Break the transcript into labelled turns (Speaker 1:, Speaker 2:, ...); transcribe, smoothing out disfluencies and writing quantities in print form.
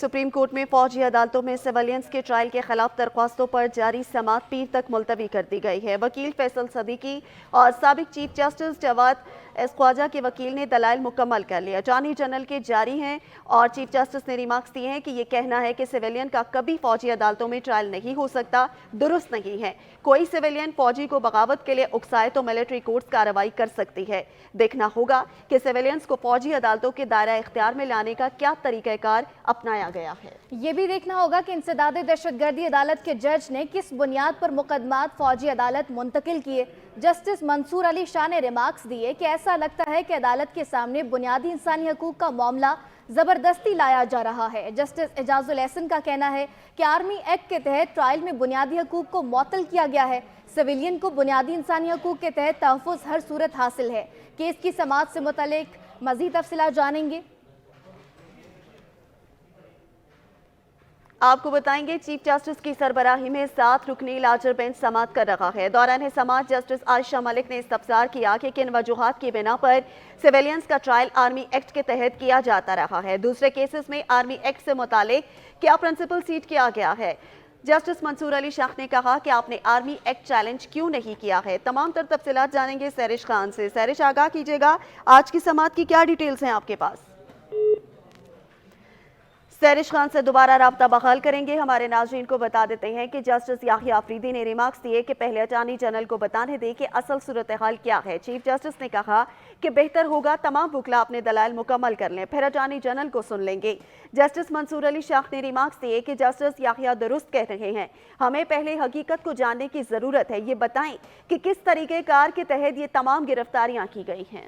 Speaker 1: Supreme court में फौजी अदालतों में सिविलियंस के ट्रायल के खिलाफ दरख्वास्तों पर जारी समाअत पीर तक मुलतवी कर दी गई है। वकील फैसल सदीकी और साबिक chief justice Jawad S Khawaja के वकील ने दलाइल मुकम्मल कर लिया। अटॉर्नी जनरल के जारी हैं और चीफ जस्टिस ने रिमार्क्स दिए हैं कि ये कहना है कि सिविलियन का कभी फौजी अदालतों में ट्रायल नहीं हो सकता, दुरुस्त नहीं है। कोई सिविलियन फौजी को बगावत के लिए उकसाए तो मिलिट्री कोर्ट्स कार्रवाई कर सकती है। देखना होगा कि सिविलियंस को फौजी अदालतों के दायरा इख्तियार में लाने का क्या तरीक़ाकार अपनाया गया है।
Speaker 2: ये भी देखना होगा कि इंसदाद दहशतगर्दी अदालत के जज ने किस बुनियाद पर मुकदमात फौजी अदालत मुंतकिल किए। जस्टिस मंसूर अली शाह ने रिमार्क्स दिए कि ऐसा लगता है कि अदालत के सामने बुनियादी इंसानी हकूक का मामला जबरदस्ती लाया जा रहा है। जस्टिस एजाजुल एहसन का कहना है कि आर्मी एक्ट के तहत ट्रायल में बुनियादी हकूक को मुअत्तल किया गया है। सिविलियन को बुनियादी इंसानी हकूक के तहत तहफ़्फ़ुज़ हर सूरत हासिल है। केस की समाअत से मुतल्लिक मज़ीद तफ़सीलात जानेंगे।
Speaker 1: आपको बताएंगे चीफ जस्टिस की सरबराही में 7 रुकनी लार्जर बेंच समाअत कर रहा है। दौरान समाअत जस्टिस आयशा मलिक ने इस्तफसार किया कि किन वजूहात की बिना पर सिविलियंस का ट्रायल आर्मी एक्ट के तहत किया जाता रहा है। दूसरे केसेस में आर्मी एक्ट से मुतालिक क्या प्रिंसिपल सीट किया गया है। जस्टिस मंसूर अली शाह ने कहा कि आपने आर्मी एक्ट चैलेंज क्यों नहीं किया है। तमाम तर तफसीलात जानेंगे सैरिश खान से। सैरिश, आगाह कीजिएगा, आज की समाअत की क्या डिटेल्स हैं आपके पास। सैरिश खान से दोबारा राब्ता बहाल करेंगे। हमारे नाज़रीन को बता देते हैं कि जस्टिस याहिया अफरीदी ने रिमार्क्स दिए कि पहले अटॉर्नी जनरल को बताने दें कि असल सूरत हाल क्या है। चीफ जस्टिस ने कहा कि बेहतर होगा तमाम वकला अपने दलाइल मुकम्मल कर लें, फिर अटॉर्नी जनरल को सुन लेंगे। जस्टिस मंसूर अली शाह ने रिमार्क्स दिए कि जस्टिस याहिया दुरुस्त कह रहे हैं, हमें पहले हकीकत को जानने की ज़रूरत है। ये बताएं कि किस तरीक़ेकार के तहत ये तमाम गिरफ्तारियाँ की गई हैं।